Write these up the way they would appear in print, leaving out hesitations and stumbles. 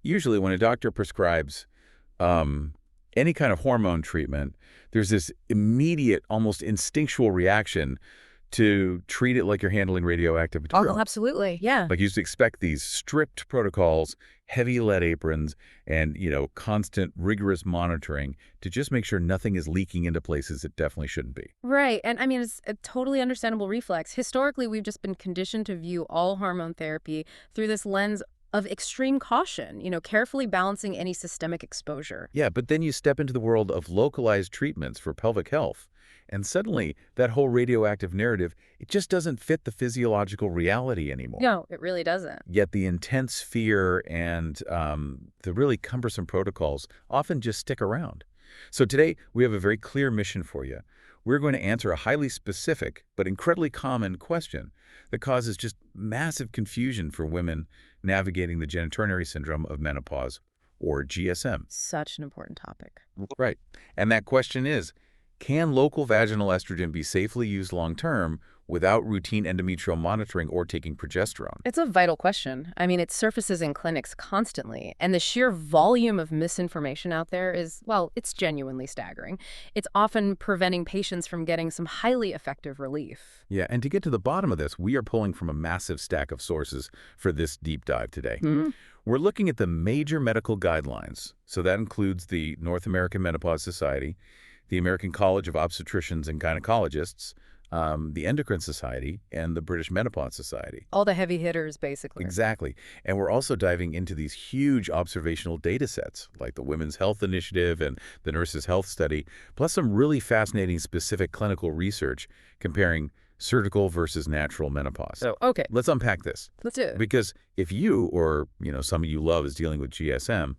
Usually when a doctor prescribes um, any kind of hormone treatment, there's this immediate, almost instinctual reaction to treat it like you're handling radioactive material. Oh, absolutely. Yeah. Like you used to expect these strict protocols, heavy lead aprons, and, constant rigorous monitoring to just make sure nothing is leaking into places it definitely shouldn't be. Right. And I mean, it's a totally understandable reflex. Historically, we've just been conditioned to view all hormone therapy through this lens of extreme caution, carefully balancing any systemic exposure. Yeah, but then you step into the world of localized treatments for pelvic health, and suddenly that whole radioactive narrative, it just doesn't fit the physiological reality anymore. No, it really doesn't. Yet the intense fear and the really cumbersome protocols often just stick around. So today, we have a very clear mission for you. We're going to answer a highly specific but incredibly common question that causes just massive confusion for women navigating the genitourinary syndrome of menopause, or GSM. Such an important topic. Right. And that question is, can local vaginal estrogen be safely used long-term without routine endometrial monitoring or taking progesterone? It's a vital question. I mean, it surfaces in clinics constantly, and the sheer volume of misinformation out there is, well, it's genuinely staggering. It's often preventing patients from getting some highly effective relief. Yeah, and to get to the bottom of this, we are pulling from a massive stack of sources for this deep dive today. We're looking at the major medical guidelines. So that includes the North American Menopause Society, the American College of Obstetricians and Gynecologists, the Endocrine Society, and the British Menopause Society. All the heavy hitters, basically. Exactly. And we're also diving into these huge observational data sets, like the Women's Health Initiative and the Nurses' Health Study, plus some really fascinating specific clinical research comparing surgical versus natural menopause. So, okay, Let's unpack this. let's do it. Because if you or, somebody you love is dealing with GSM,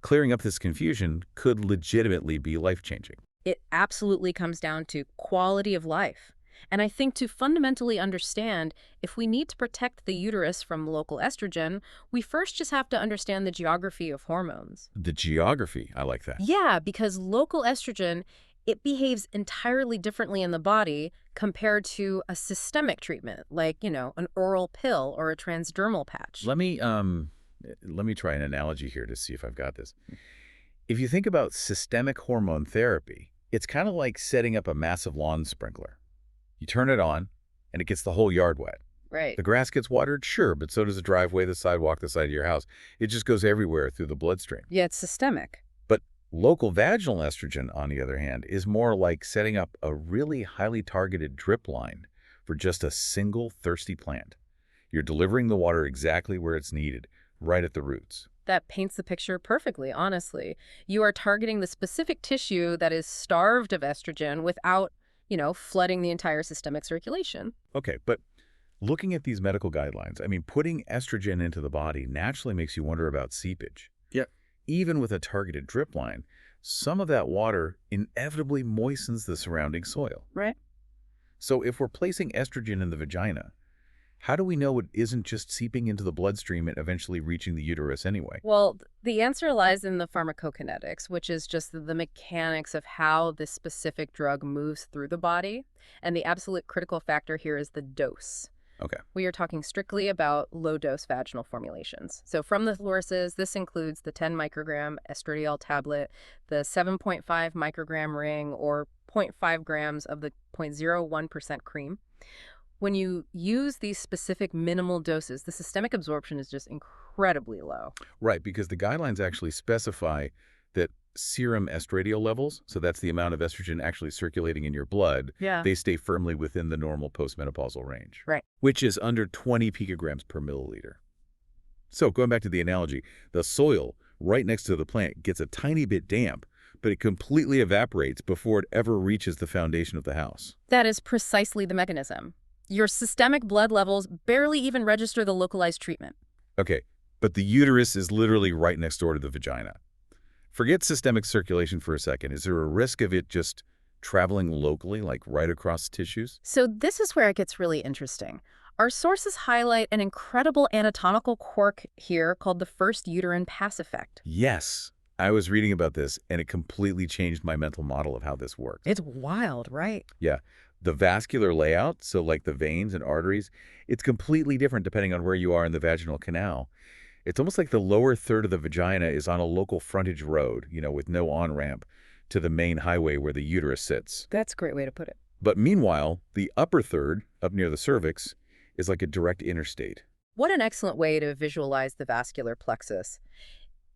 clearing up this confusion could legitimately be life-changing. It absolutely comes down to quality of life. And I think to fundamentally understand if we need to protect the uterus from local estrogen, we first just have to understand the geography of hormones. The geography, I like that. Yeah, because local estrogen, it behaves entirely differently in the body compared to a systemic treatment, like, an oral pill or a transdermal patch. Let me try an analogy here to see if I've got this. If you think about systemic hormone therapy, it's kind of like setting up a massive lawn sprinkler. You turn it on, and it gets the whole yard wet. Right. The grass gets watered, sure, but so does the driveway, the sidewalk, the side of your house. It just goes everywhere through the bloodstream. Yeah, it's systemic. But local vaginal estrogen, on the other hand, is more like setting up a really highly targeted drip line for just a single thirsty plant. You're delivering the water exactly where it's needed, right at the roots. That paints the picture perfectly, honestly. You are targeting the specific tissue that is starved of estrogen without, flooding the entire systemic circulation. Okay, but looking at these medical guidelines, putting estrogen into the body naturally makes you wonder about seepage. Yeah. Even with a targeted drip line, some of that water inevitably moistens the surrounding soil. Right. So if we're placing estrogen in the vagina, how do we know it isn't just seeping into the bloodstream and eventually reaching the uterus anyway? Well, the answer lies in the pharmacokinetics, which is just the mechanics of how this specific drug moves through the body. And the absolute critical factor here is the dose. Okay. We are talking strictly about low-dose vaginal formulations. So from the sources, this includes the 10 microgram estradiol tablet, the 7.5 microgram ring, or 0.5 grams of the 0.01% cream. When you use these specific minimal doses, the systemic absorption is just incredibly low. Right, because the guidelines actually specify that serum estradiol levels, so that's the amount of estrogen actually circulating in your blood, Yeah. they stay firmly within the normal postmenopausal range. Right. Which is under 20 picograms per milliliter. So going back to the analogy, the soil right next to the plant gets a tiny bit damp, but it completely evaporates before it ever reaches the foundation of the house. That is precisely the mechanism. Your systemic blood levels barely even register the localized treatment. Okay, but the uterus is literally right next door to the vagina. Forget systemic circulation for a second. Is there a risk of it just traveling locally, like right across tissues? So this is where it gets really interesting. Our sources highlight an incredible anatomical quirk here called the first uterine pass effect. Yes. I was reading about this, and it completely changed my mental model of how this works. It's wild, right? Yeah. The vascular layout, so like the veins and arteries, it's completely different depending on where you are in the vaginal canal. It's almost like the lower third of the vagina is on a local frontage road, with no on-ramp to the main highway where the uterus sits. That's a great way to put it. But meanwhile, the upper third, up near the cervix, is like a direct interstate. What an excellent way to visualize the vascular plexus.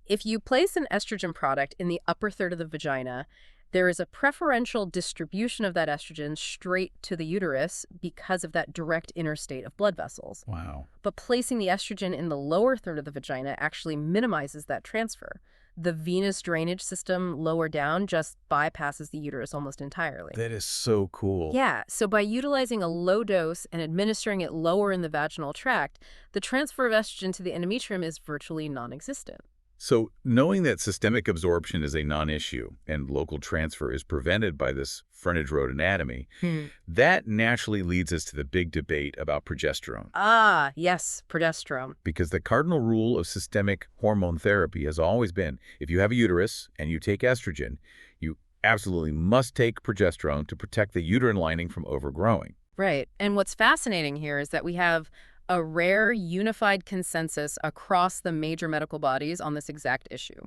If you place an estrogen product in the upper third of the vagina, there is a preferential distribution of that estrogen straight to the uterus because of that direct interstate of blood vessels. Wow. But placing the estrogen in the lower third of the vagina actually minimizes that transfer. The venous drainage system lower down just bypasses the uterus almost entirely. That is so cool. Yeah, so by utilizing a low dose and administering it lower in the vaginal tract, the transfer of estrogen to the endometrium is virtually non-existent. So knowing that systemic absorption is a non-issue and local transfer is prevented by this frontage road anatomy, that naturally leads us to the big debate about progesterone. Ah, yes, progesterone. Because the cardinal rule of systemic hormone therapy has always been, if you have a uterus and you take estrogen, you absolutely must take progesterone to protect the uterine lining from overgrowing. Right. And what's fascinating here is that we have a rare unified consensus across the major medical bodies on this exact issue.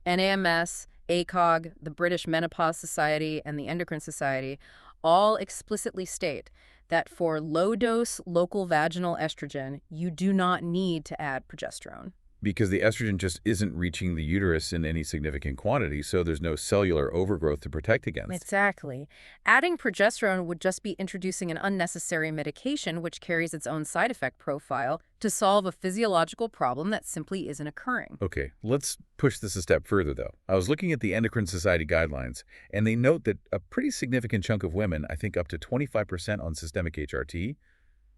NAMS, ACOG, the British Menopause Society, and the Endocrine Society all explicitly state that for low-dose local vaginal estrogen, you do not need to add progesterone. Because the estrogen just isn't reaching the uterus in any significant quantity, so there's no cellular overgrowth to protect against. Exactly. Adding progesterone would just be introducing an unnecessary medication which carries its own side effect profile to solve a physiological problem that simply isn't occurring. Okay, let's push this a step further, though. I was looking at the Endocrine Society guidelines, and they note that a pretty significant chunk of women, I think up to 25% on systemic HRT,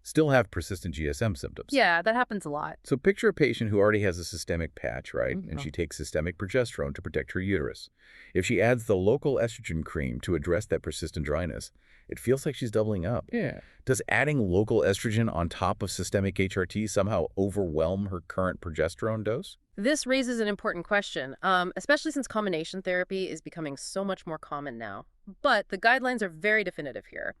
still have persistent GSM symptoms. Yeah, that happens a lot. So picture a patient who already has a systemic patch, right? And she takes systemic progesterone to protect her uterus. If she adds the local estrogen cream to address that persistent dryness, it feels like she's doubling up. Yeah. Does adding local estrogen on top of systemic HRT somehow overwhelm her current progesterone dose? This raises an important question, especially since combination therapy is becoming so much more common now. But the guidelines are very definitive here.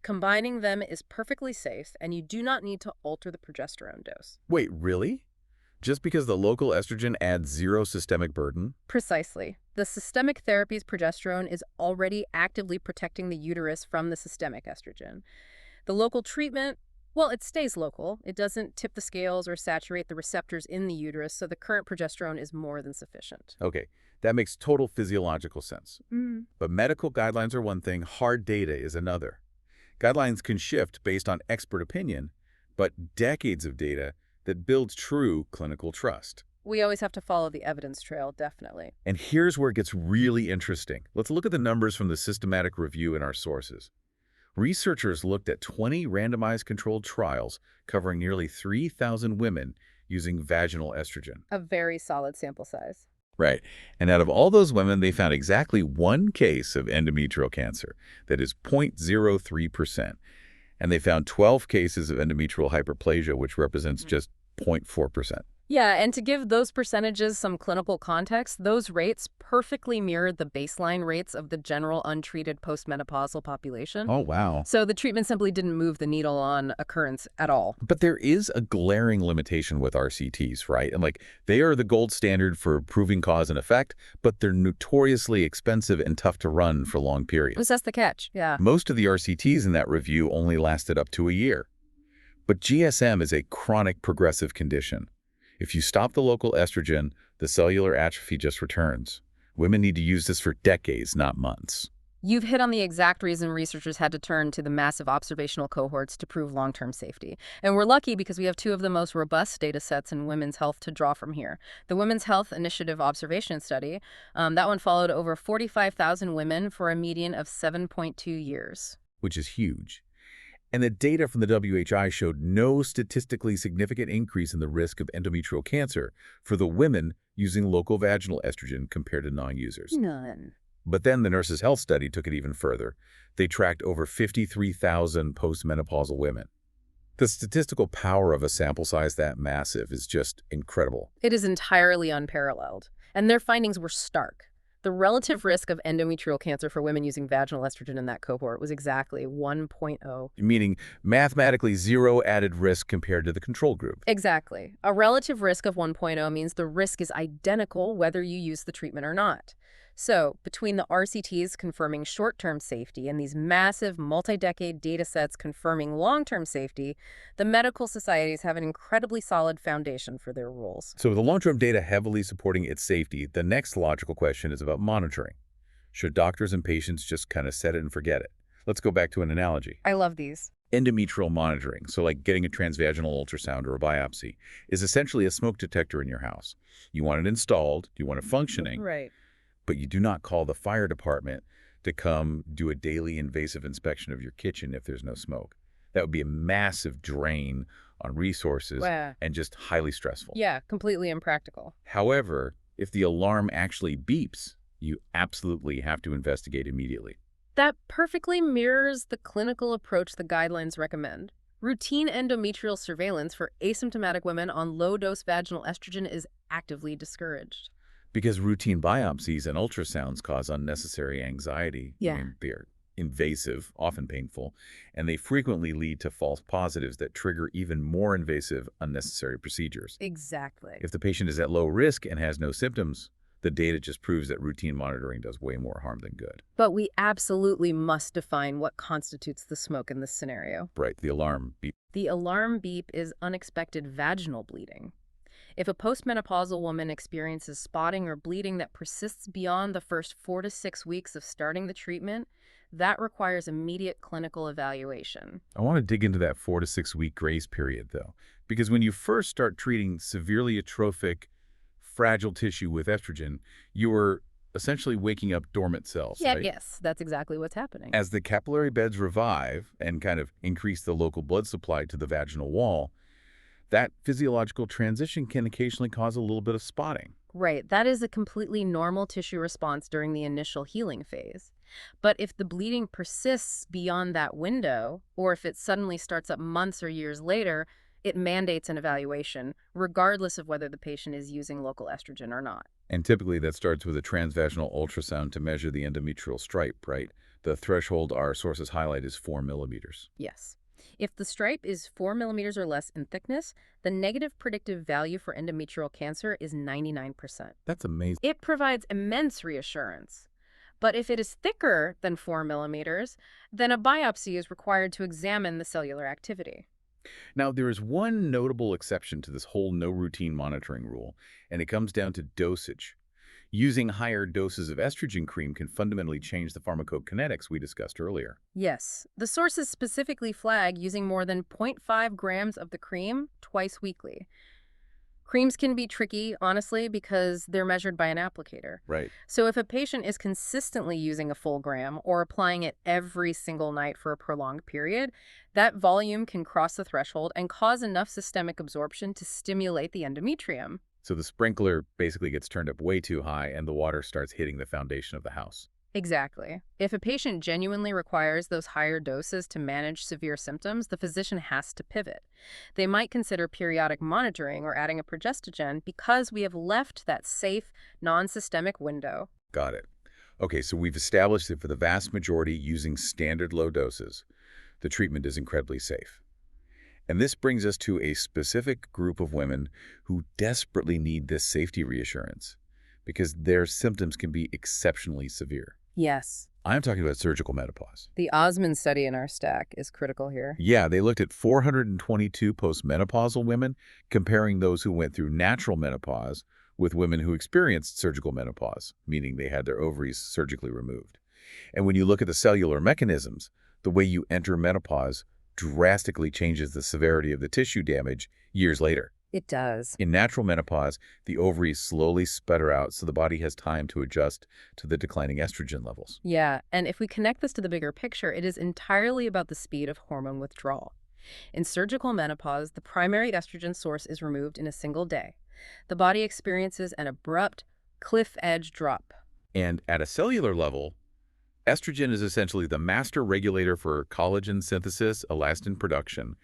Combining them is perfectly safe, and you do not need to alter the progesterone dose. Wait, really? Just because the local estrogen adds zero systemic burden? Precisely. The systemic therapy's progesterone is already actively protecting the uterus from the systemic estrogen. The local treatment, well, it stays local. It doesn't tip the scales or saturate the receptors in the uterus, so the current progesterone is more than sufficient. Okay, that makes total physiological sense. But medical guidelines are one thing, hard data is another. Guidelines can shift based on expert opinion, but decades of data that builds true clinical trust. We always have to follow the evidence trail, definitely. And here's where it gets really interesting. Let's look at the numbers from the systematic review in our sources. Researchers looked at 20 randomized controlled trials covering nearly 3,000 women using vaginal estrogen. A very solid sample size. Right. And out of all those women, they found exactly one case of endometrial cancer. That is 0.03%. And they found 12 cases of endometrial hyperplasia, which represents just 0.4%. Yeah, and to give those percentages some clinical context, those rates perfectly mirrored the baseline rates of the general untreated postmenopausal population. Oh, wow. So the treatment simply didn't move the needle on occurrence at all. But there is a glaring limitation with RCTs, right? And they are the gold standard for proving cause and effect, but they're notoriously expensive and tough to run for long periods. That's the catch, yeah. Most of the RCTs in that review only lasted up to a year. But GSM is a chronic progressive condition. If you stop the local estrogen, the cellular atrophy just returns. Women need to use this for decades, not months. You've hit on the exact reason researchers had to turn to the massive observational cohorts to prove long-term safety. And we're lucky because we have two of the most robust data sets in women's health to draw from here. The Women's Health Initiative Observation Study, that one followed over 45,000 women for a median of 7.2 years. Which is huge. And the data from the WHI showed no statistically significant increase in the risk of endometrial cancer for the women using local vaginal estrogen compared to non-users. None. But then the Nurses' Health Study took it even further. They tracked over 53,000 postmenopausal women. The statistical power of a sample size that massive is just incredible. It is entirely unparalleled. And their findings were stark. The relative risk of endometrial cancer for women using vaginal estrogen in that cohort was exactly 1.0. Meaning mathematically zero added risk compared to the control group. Exactly. A relative risk of 1.0 means the risk is identical whether you use the treatment or not. So, between the RCTs confirming short-term safety and these massive multi-decade data sets confirming long-term safety, the medical societies have an incredibly solid foundation for their rules. So with the long-term data heavily supporting its safety, the next logical question is about monitoring. Should doctors and patients just kind of set it and forget it? Let's go back to an analogy. I love these. Endometrial monitoring, so like getting a transvaginal ultrasound or a biopsy, is essentially a smoke detector in your house. You want it installed, you want it functioning, Right. but you do not call the fire department to come do a daily invasive inspection of your kitchen if there's no smoke. That would be a massive drain on resources Wow. and just highly stressful. Yeah, completely impractical. However, if the alarm actually beeps, you absolutely have to investigate immediately. That perfectly mirrors the clinical approach the guidelines recommend. Routine endometrial surveillance for asymptomatic women on low-dose vaginal estrogen is actively discouraged. Because routine biopsies and ultrasounds cause unnecessary anxiety. Yeah. I mean, they're invasive, often painful, and they frequently lead to false positives that trigger even more invasive, unnecessary procedures. Exactly. If the patient is at low risk and has no symptoms, the data just proves that routine monitoring does way more harm than good. But we absolutely must define what constitutes the smoke in this scenario. Right, the alarm beep. The alarm beep is unexpected vaginal bleeding. If a postmenopausal woman experiences spotting or bleeding that persists beyond the first 4 to 6 weeks of starting the treatment, that requires immediate clinical evaluation. I want to dig into that 4 to 6 week grace period, though, because when you first start treating severely atrophic, fragile tissue with estrogen, you are essentially waking up dormant cells, right? Yes, that's exactly what's happening. As the capillary beds revive and kind of increase the local blood supply to the vaginal wall, that physiological transition can occasionally cause a little bit of spotting. Right, that is a completely normal tissue response during the initial healing phase. But if the bleeding persists beyond that window, or if it suddenly starts up months or years later, it mandates an evaluation, regardless of whether the patient is using local estrogen or not. And typically that starts with a transvaginal ultrasound to measure the endometrial stripe, right? The threshold our sources highlight is 4 millimeters. Yes. If the stripe is 4 millimeters or less in thickness, the negative predictive value for endometrial cancer is 99%. That's amazing. It provides immense reassurance. But if it is thicker than 4 millimeters, then a biopsy is required to examine the cellular activity. Now, there is one notable exception to this whole no routine monitoring rule, and it comes down to dosage. Using higher doses of estrogen cream can fundamentally change the pharmacokinetics we discussed earlier. Yes, the sources specifically flag using more than 0.5 grams of the cream twice weekly. Creams can be tricky, honestly, because they're measured by an applicator. Right. So if a patient is consistently using a full gram or applying it every single night for a prolonged period, that volume can cross the threshold and cause enough systemic absorption to stimulate the endometrium. So the sprinkler basically gets turned up way too high and the water starts hitting the foundation of the house. Exactly. If a patient genuinely requires those higher doses to manage severe symptoms, the physician has to pivot. They might consider periodic monitoring or adding a progestogen because we have left that safe, non-systemic window. Got it. Okay, so we've established that for the vast majority using standard low doses, the treatment is incredibly safe. And this brings us to a specific group of women who desperately need this safety reassurance because their symptoms can be exceptionally severe. Yes. I'm talking about surgical menopause. The Osmond study in our stack is critical here. Yeah, they looked at 422 postmenopausal women, comparing those who went through natural menopause with women who experienced surgical menopause, meaning they had their ovaries surgically removed. And when you look at the cellular mechanisms, the way you enter menopause drastically changes the severity of the tissue damage years later. It does. In natural menopause, the ovaries slowly sputter out so the body has time to adjust to the declining estrogen levels. Yeah, and if we connect this to the bigger picture, it is entirely about the speed of hormone withdrawal. In surgical menopause, the primary estrogen source is removed in a single day. The body experiences an abrupt, cliff-edge drop. And at a cellular level, estrogen is essentially the master regulator for collagen synthesis, elastin production,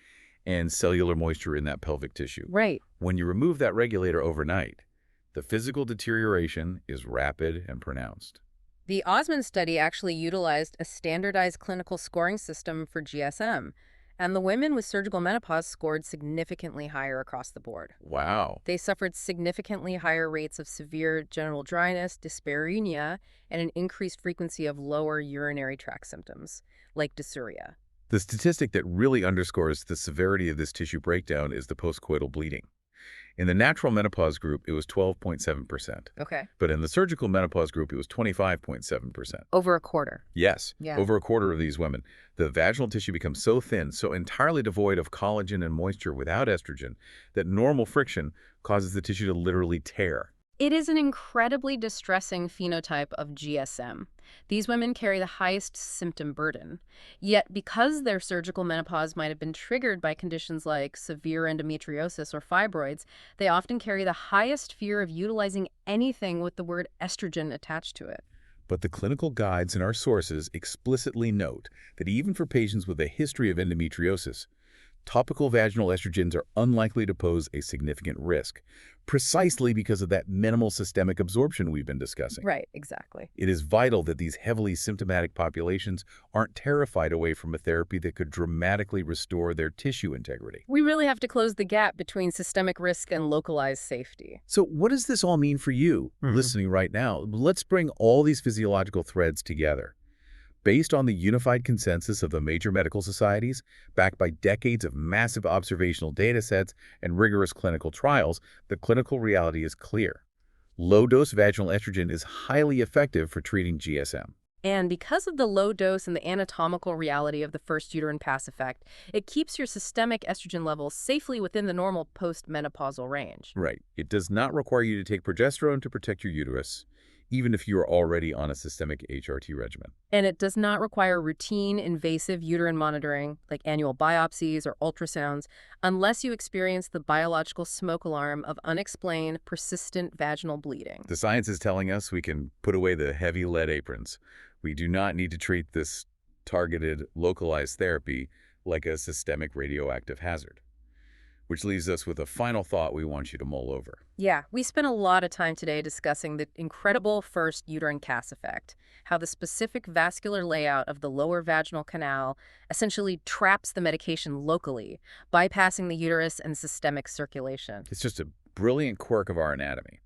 and cellular moisture in that pelvic tissue. Right. When you remove that regulator overnight, The physical deterioration is rapid and pronounced. The Osmond study actually utilized a standardized clinical scoring system for GSM, and the women with surgical menopause scored significantly higher across the board. Wow. They suffered significantly higher rates of severe genital dryness, dyspareunia, and an increased frequency of lower urinary tract symptoms, like dysuria. The statistic that really underscores the severity of this tissue breakdown is the postcoital bleeding. In the natural menopause group, it was 12.7%. Okay. But in the surgical menopause group, it was 25.7%. Over a quarter. Yes, Yeah. over a quarter of these women, the vaginal tissue becomes so thin, so entirely devoid of collagen and moisture without estrogen, that normal friction causes the tissue to literally tear. It is an incredibly distressing phenotype of GSM. These women carry the highest symptom burden. Yet, because their surgical menopause might have been triggered by conditions like severe endometriosis or fibroids, they often carry the highest fear of utilizing anything with the word estrogen attached to it. But the clinical guides in our sources explicitly note that even for patients with a history of endometriosis, topical vaginal estrogens are unlikely to pose a significant risk, precisely because of that minimal systemic absorption we've been discussing. Right, exactly. It is vital that these heavily symptomatic populations aren't terrified away from a therapy that could dramatically restore their tissue integrity. We really have to close the gap between systemic risk and localized safety. So what does this all mean for you listening right now? Let's bring all these physiological threads together. Based on the unified consensus of the major medical societies, backed by decades of massive observational data sets and rigorous clinical trials, the clinical reality is clear. Low-dose vaginal estrogen is highly effective for treating GSM. And because of the low dose and the anatomical reality of the first uterine pass effect, it keeps your systemic estrogen levels safely within the normal post-menopausal range. Right. It does not require you to take progesterone to protect your uterus, even if you are already on a systemic HRT regimen. And it does not require routine invasive uterine monitoring, like annual biopsies or ultrasounds, unless you experience the biological smoke alarm of unexplained, persistent vaginal bleeding. The science is telling us we can put away the heavy lead aprons. We do not need to treat this targeted, localized therapy like a systemic radioactive hazard. Which leaves us with a final thought we want you to mull over. Yeah, we spent a lot of time today discussing the incredible first uterine Cass effect, how the specific vascular layout of the lower vaginal canal essentially traps the medication locally, bypassing the uterus and systemic circulation. It's just a brilliant quirk of our anatomy,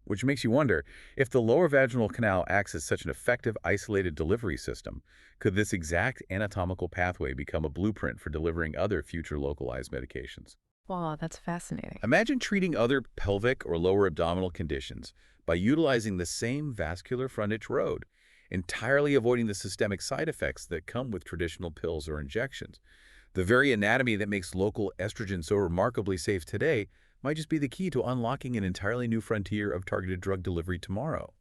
which makes you wonder, if the lower vaginal canal acts as such an effective isolated delivery system, could this exact anatomical pathway become a blueprint for delivering other future localized medications? Wow, that's fascinating. Imagine treating other pelvic or lower abdominal conditions by utilizing the same vascular frontage road, entirely avoiding the systemic side effects that come with traditional pills or injections. The very anatomy that makes local estrogen so remarkably safe today might just be the key to unlocking an entirely new frontier of targeted drug delivery tomorrow.